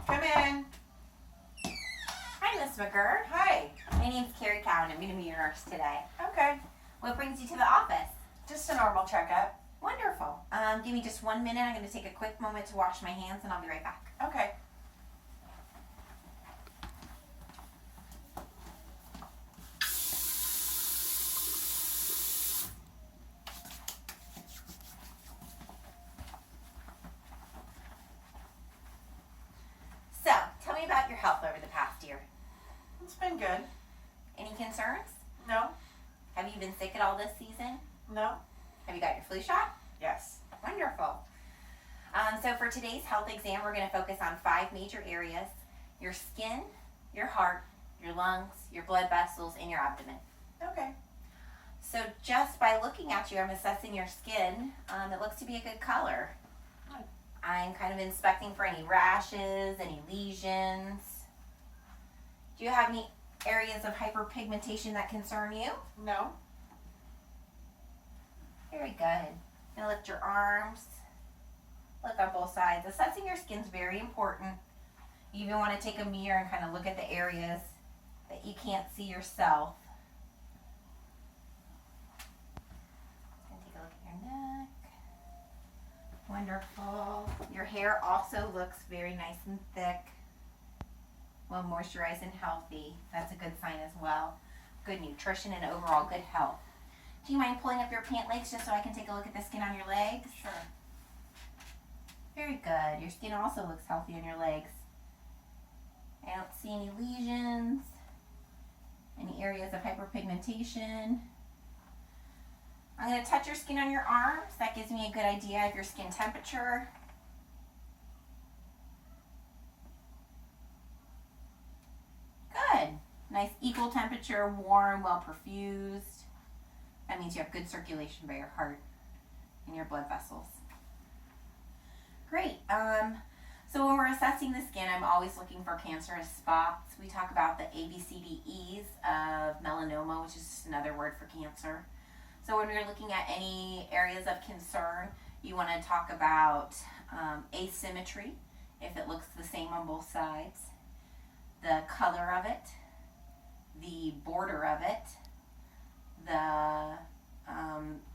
Come in. Hi, Miss McGurr. Hi. My name's Carrie Cowan. I'm going to be your nurse today. Okay. What brings you to the office? Just a normal checkup. Wonderful. Give me just 1 minute. I'm going to take a quick moment to wash my hands, and I'll be right back. Okay. So, tell me about your health over the past year. It's been good. Any concerns? No? Have you been sick at all this season? No? Have you got your flu shot? Yes. Wonderful. So for today's health exam, we're going to focus on 5 major areas: your skin, your heart, your lungs, your blood vessels, and your abdomen. Okay. So just by looking at you, I'm assessing your skin. It looks to be a good color. Good. I'm kind of inspecting for any rashes, any lesions. Do you have any areas of hyperpigmentation that concern you? No? Very good. Now lift your arms. Look on both sides. Assessing your skin is very important. You even want to take a mirror and kind of look at the areas that you can't see yourself. And take a look at your neck. Wonderful. Your hair also looks very nice and thick. Well moisturized and healthy. That's a good sign as well. Good nutrition and overall good health. Do you mind pulling up your pant legs just so I can take a look at the skin on your legs? Sure. Very good. Your skin also looks healthy on your legs. I don't see any lesions, any areas of hyperpigmentation. I'm going to touch your skin on your arms. That gives me a good idea of your skin temperature. Good. Nice equal temperature, warm, well perfused. That means you have good circulation by your heart and your blood vessels. Great. So when we're assessing the skin, I'm always looking for cancerous spots. We talk about the ABCDEs of melanoma, which is just another word for cancer. So when we're looking at any areas of concern, you want to talk about asymmetry, if it looks the same on both sides, the color of it, the border of it, the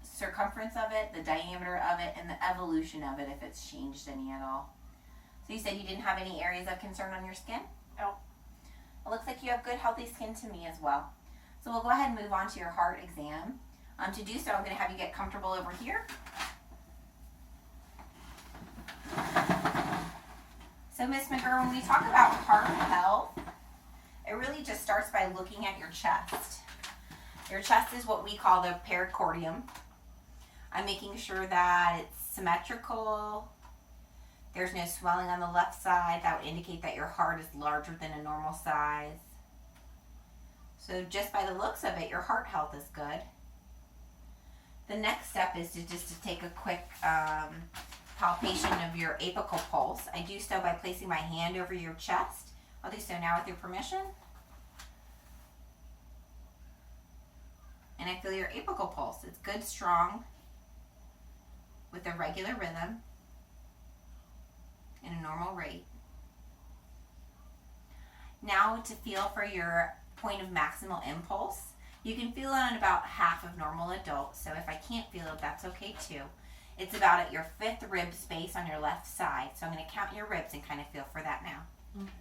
circumference of it, the diameter of it, and the evolution of it, if it's changed any at all. So you said you didn't have any areas of concern on your skin? No. It looks like you have good, healthy skin to me as well. So we'll go ahead and move on to your heart exam. To do so, I'm going to have you get comfortable over here. So Miss McGurr, when we talk about heart health, it really just starts by looking at your chest. Your chest is what we call the pericardium. I'm making sure that it's symmetrical. There's no swelling on the left side. That would indicate that your heart is larger than a normal size. So just by the looks of it, your heart health is good. The next step is to take a quick palpation of your apical pulse. I do so by placing my hand over your chest. I'll do so now with your permission. And I feel your apical pulse. It's good, strong, with a regular rhythm and a normal rate. Now to feel for your point of maximal impulse. You can feel it on about half of normal adults, so if I can't feel it, that's okay too. It's about at your 5th rib space on your left side, so I'm going to count your ribs and kind of feel for that now. Okay.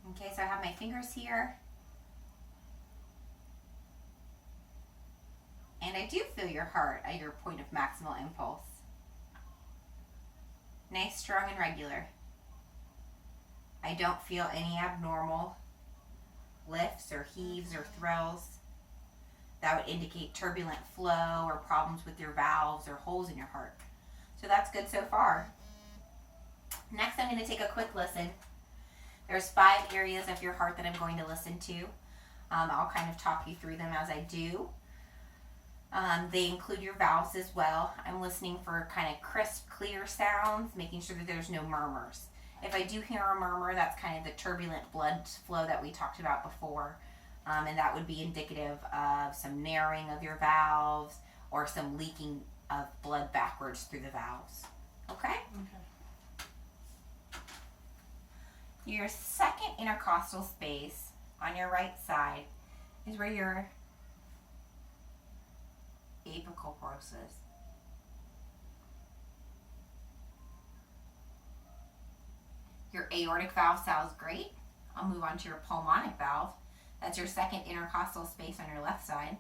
Okay, so I have my fingers here. And I do feel your heart at your point of maximal impulse. Nice, strong, and regular. I don't feel any abnormal lifts or heaves or thrills. That would indicate turbulent flow or problems with your valves or holes in your heart. So that's good so far. Next, I'm going to take a quick listen. There's 5 areas of your heart that I'm going to listen to. I'll kind of talk you through them as I do. They include your valves as well. I'm listening for kind of crisp, clear sounds, making sure that there's no murmurs. If I do hear a murmur, that's kind of the turbulent blood flow that we talked about before. And that would be indicative of some narrowing of your valves or some leaking of blood backwards through the valves. Okay? Okay. Your second intercostal space on your right side is where your apical pulse is. Your aortic valve sounds great. I'll move on to your pulmonic valve. That's your second intercostal space on your left side.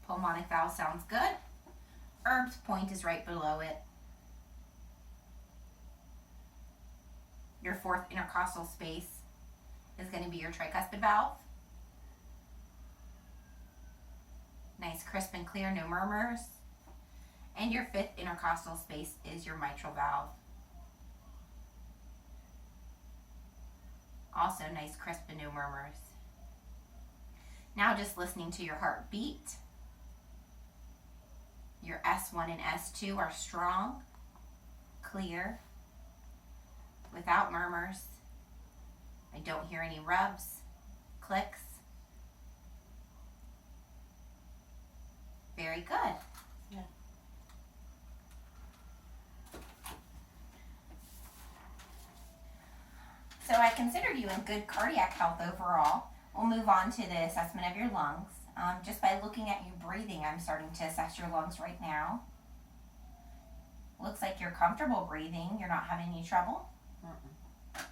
Pulmonic valve sounds good. Erb's point is right below it. Your fourth intercostal space is going to be your tricuspid valve. Nice, crisp and clear, no murmurs. And your fifth intercostal space is your mitral valve. Also nice, crisp, and no murmurs. Now just listening to your heartbeat. Your S1 and S2 are strong, clear, without murmurs. I don't hear any rubs, clicks. Very good. Yeah. So I consider you in good cardiac health overall. We'll move on to the assessment of your lungs. Just by looking at you breathing, I'm starting to assess your lungs right now. Looks like you're comfortable breathing. You're not having any trouble. Mm-mm.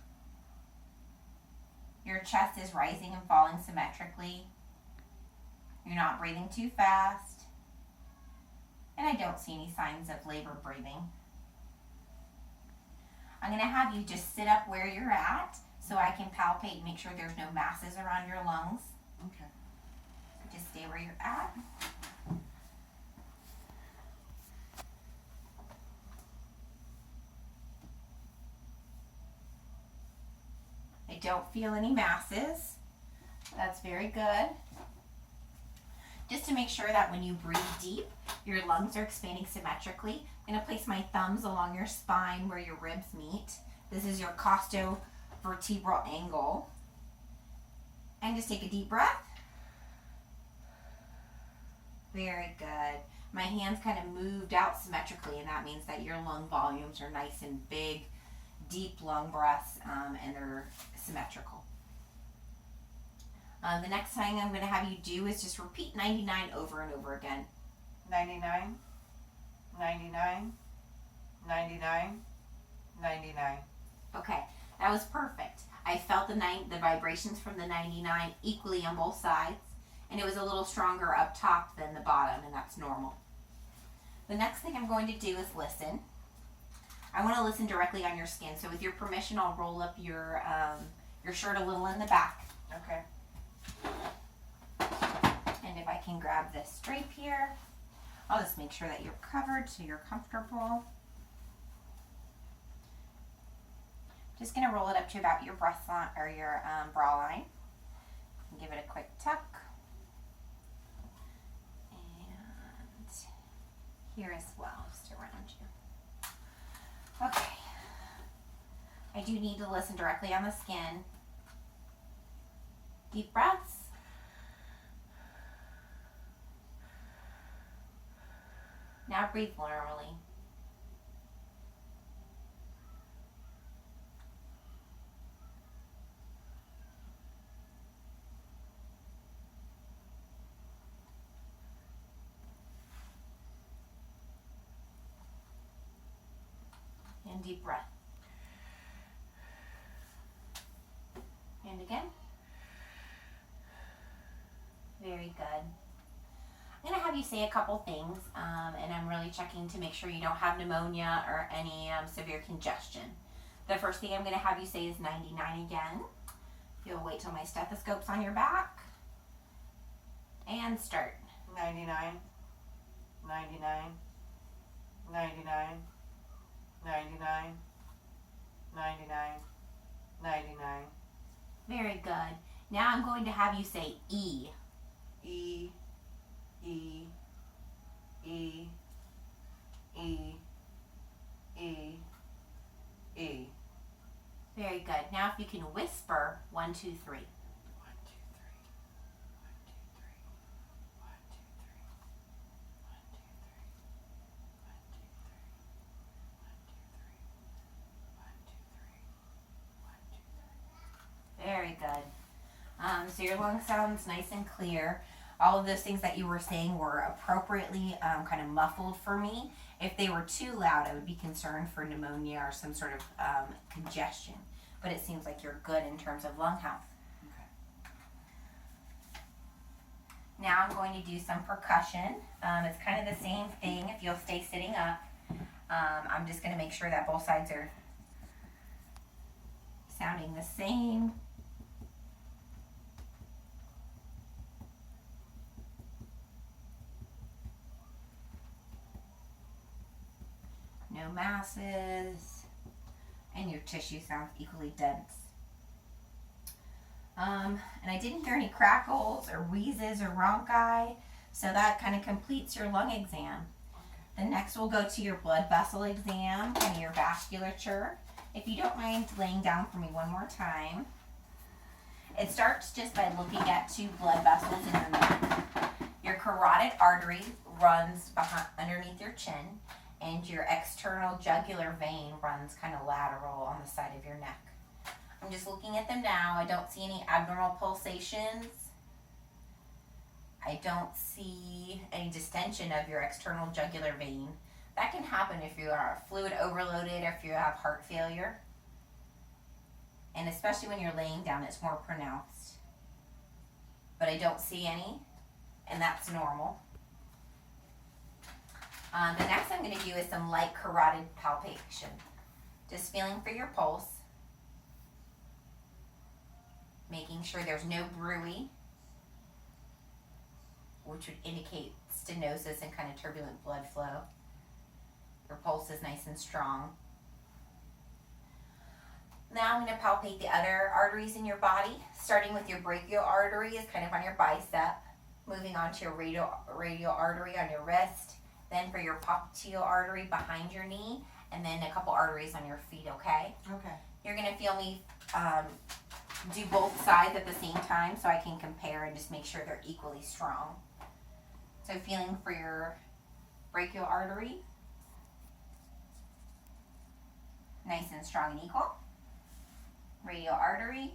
Your chest is rising and falling symmetrically. You're not breathing too fast. And I don't see any signs of labored breathing. I'm going to have you just sit up where you're at so I can palpate and make sure there's no masses around your lungs. Okay. So just stay where you're at. I don't feel any masses. That's very good. Just to make sure that when you breathe deep, your lungs are expanding symmetrically, I'm going to place my thumbs along your spine where your ribs meet. This is your costovertebral angle. And just take a deep breath. Very good. My hands kind of moved out symmetrically, and that means that your lung volumes are nice and big, deep lung breaths, and they're symmetrical. The next thing I'm going to have you do is just repeat 99 over and over again. 99, 99, 99, 99. Okay, that was perfect. I felt the vibrations from the 99 equally on both sides, and it was a little stronger up top than the bottom, and that's normal. The next thing I'm going to do is listen. I want to listen directly on your skin, so with your permission, I'll roll up your shirt a little in the back. Okay. And if I can grab this drape here, I'll just make sure that you're covered so you're comfortable. Just going to roll it up to about your breast line or your bra line. And give it a quick tuck. And here as well, just around you. Okay. I do need to listen directly on the skin. Deep breaths. Now breathe normally. And deep breath. And again. Very good. I'm going to have you say a couple things, and I'm really checking to make sure you don't have pneumonia or any severe congestion. The first thing I'm going to have you say is 99 again. You'll wait till my stethoscope's on your back. And start. 99, 99, 99, 99, 99, 99. Very good. Now I'm going to have you say E. E, E, E, E, E, E. Very good. Now if you can whisper 1, 2, 3. 1, 2, 3. 1, 2, 3. 1, 2, 3. lung sounds nice and clear. All of those things that you were saying were appropriately kind of muffled for me. If they were too loud, I would be concerned for pneumonia or some sort of congestion. But it seems like you're good in terms of lung health. Now I'm going to do some percussion. It's kind of the same thing if you'll stay sitting up. I'm just going to make sure that both sides are sounding the same. No masses. And your tissue sounds equally dense. And I didn't hear any crackles or wheezes or rhonchi, so that kind of completes your lung exam. The next we'll go to your blood vessel exam and your vasculature. If you don't mind laying down for me one more time. It starts just by looking at two blood vessels in your neck. Your carotid artery runs underneath your chin, and your external jugular vein runs kind of lateral on the side of your neck. I'm just looking at them now. I don't see any abnormal pulsations. I don't see any distension of your external jugular vein. That can happen if you are fluid overloaded or if you have heart failure. And especially when you're laying down, it's more pronounced. But I don't see any, and that's normal. The next I'm going to do is some light carotid palpation. Just feeling for your pulse. Making sure there's no bruit, which would indicate stenosis and kind of turbulent blood flow. Your pulse is nice and strong. Now I'm going to palpate the other arteries in your body, starting with your brachial artery is kind of on your bicep, moving on to your radial artery on your wrist, then for your popliteal artery behind your knee, and then a couple arteries on your feet, okay? Okay. You're going to feel me do both sides at the same time so I can compare and just make sure they're equally strong. So feeling for your brachial artery, nice and strong and equal. Radial artery,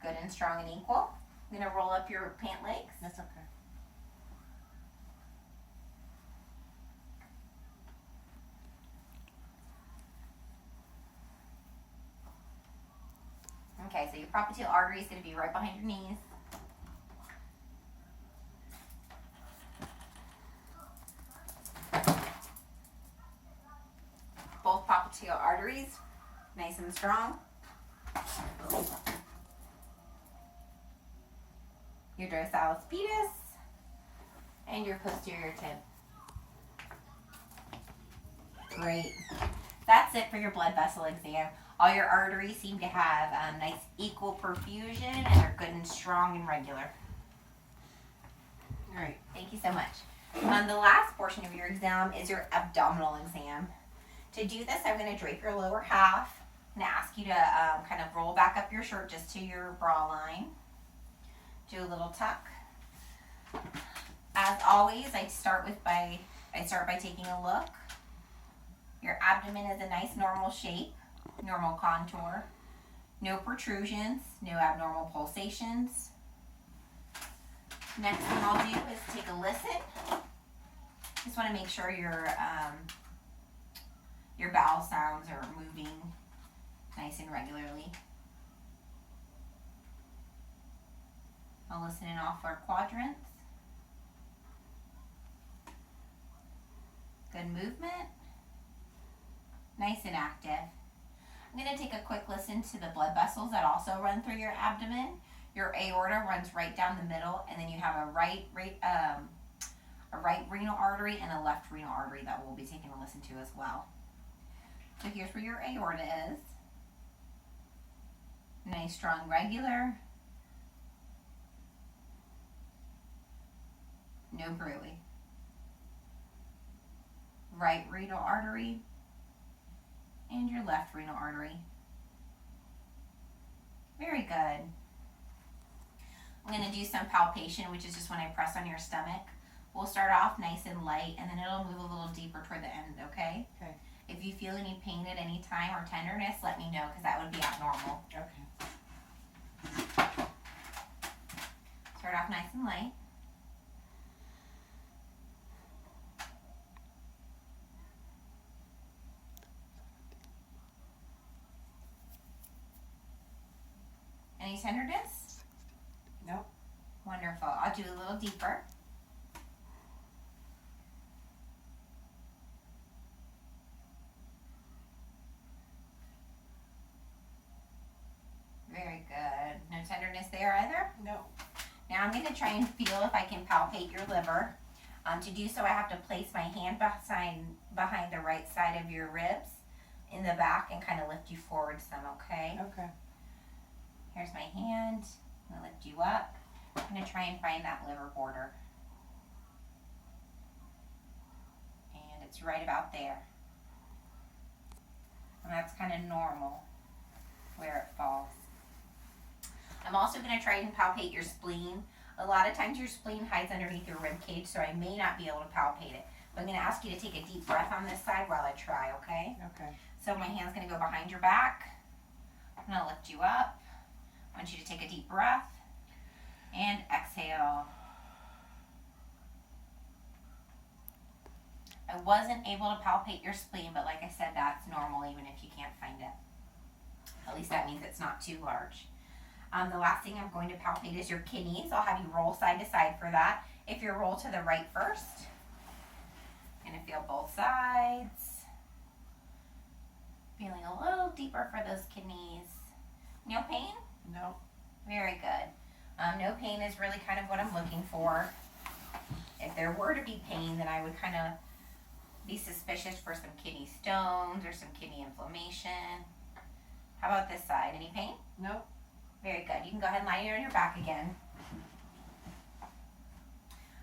good and strong and equal. I'm going to roll up your pant legs. That's okay. Okay, so your popliteal artery is going to be right behind your knees. Both popliteal arteries, nice and strong. Your dorsalis pedis and your posterior tib. Great. That's it for your blood vessel exam. All your arteries seem to have nice equal perfusion and are good and strong and regular. All right. Thank you so much. The last portion of your exam is your abdominal exam. To do this, I'm going to drape your lower half. I'm going to ask you to kind of roll back up your shirt just to your bra line. Do a little tuck. As always, I start by taking a look. Your abdomen is a nice normal shape, normal contour, no protrusions, no abnormal pulsations. Next thing I'll do is take a listen. Just want to make sure your bowel sounds are moving nice and regularly. I'll listen in all 4 quadrants. Good movement. Nice and active. I'm going to take a quick listen to the blood vessels that also run through your abdomen. Your aorta runs right down the middle, and then you have a right renal artery and a left renal artery that we'll be taking a listen to as well. So here's where your aorta is. Nice, strong, regular. No bruit. Right renal artery and your left renal artery. Very good. I'm going to do some palpation, which is just when I press on your stomach. We'll start off nice and light, and then it'll move a little deeper toward the end, okay? Okay. If you feel any pain at any time or tenderness, let me know, because that would be abnormal. Okay. Start off nice and light. Any tenderness? Nope. Wonderful. I'll do a little deeper. Very good. No tenderness there either? Nope. Now I'm going to try and feel if I can palpate your liver. To do so, I have to place my hand behind the right side of your ribs in the back and kind of lift you forward some, okay? Okay. Here's my hand. I'm going to lift you up. I'm going to try and find that liver border. And it's right about there. And that's kind of normal where it falls. I'm also going to try and palpate your spleen. A lot of times your spleen hides underneath your rib cage, so I may not be able to palpate it. But I'm going to ask you to take a deep breath on this side while I try, okay? Okay. So my hand's going to go behind your back. I'm going to lift you up. I want you to take a deep breath and exhale. I wasn't able to palpate your spleen, but like I said, that's normal even if you can't find it. At least that means it's not too large. The last thing I'm going to palpate is your kidneys. I'll have you roll side to side for that. If you roll to the right first, I'm going to feel both sides. Feeling a little deeper for those kidneys. No pain? No. Very good. No pain is really kind of what I'm looking for. If there were to be pain, then I would kind of be suspicious for some kidney stones or some kidney inflammation. How about this side? Any pain? Nope. Very good. You can go ahead and lie on your back again.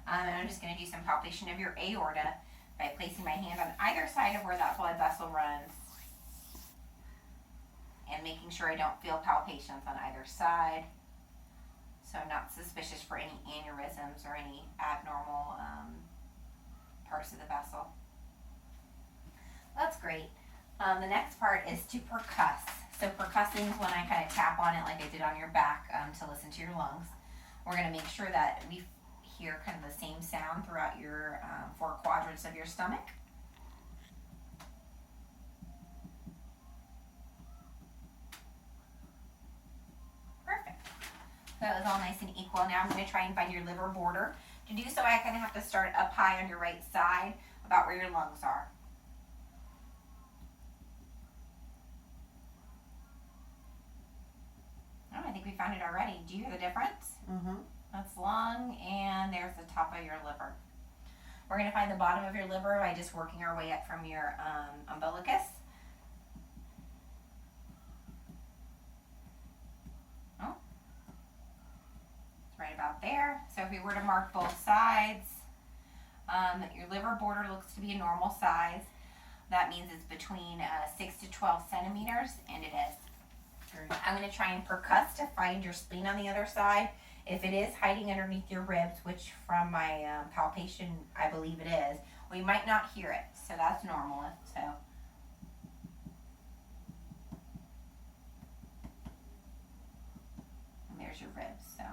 And I'm just going to do some palpation of your aorta by placing my hand on either side of where that blood vessel runs and making sure I don't feel palpitations on either side. So I'm not suspicious for any aneurysms or any abnormal parts of the vessel. That's great. The next part is to percuss. So percussing is when I kind of tap on it like I did on your back to listen to your lungs. We're going to make sure that we hear kind of the same sound throughout your 4 quadrants of your stomach. Perfect. That was all nice and equal. Now I'm going to try and find your liver border. To do so, I kind of have to start up high on your right side, about where your lungs are. Oh, I think we found it already. Do you hear the difference? Mm-hmm. That's lung, and there's the top of your liver. We're going to find the bottom of your liver by just working our way up from your umbilicus. Oh, it's right about there. So if we were to mark both sides, your liver border looks to be a normal size. That means it's between 6 to 12 centimeters, and it is. I'm going to try and percuss to find your spleen on the other side. If it is hiding underneath your ribs, which from my palpation I believe it is, we might not hear it. So that's normal. So and there's your ribs. So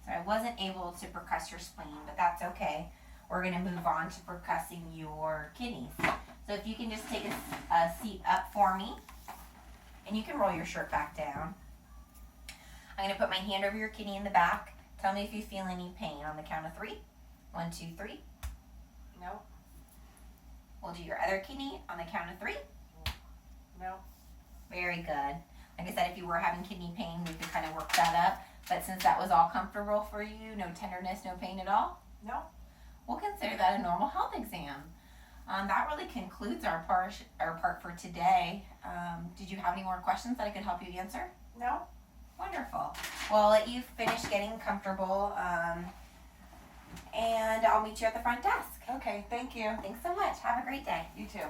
I wasn't able to percuss your spleen, but that's okay. We're going to move on to percussing your kidneys. So if you can just take a seat up for me, and you can roll your shirt back down. I'm going to put my hand over your kidney in the back. Tell me if you feel any pain on the count of 3. 1, 2, 3. No. We'll do your other kidney on the count of 3. No. Very good. Like I said, if you were having kidney pain, we could kind of work that up. But since that was all comfortable for you, no tenderness, no pain at all, No. we'll consider that a normal health exam. That really concludes our part for today. Did you have any more questions that I could help you answer? No. Wonderful. Well, I'll let you finish getting comfortable, and I'll meet you at the front desk. Okay, thank you. Thanks so much. Have a great day. You too.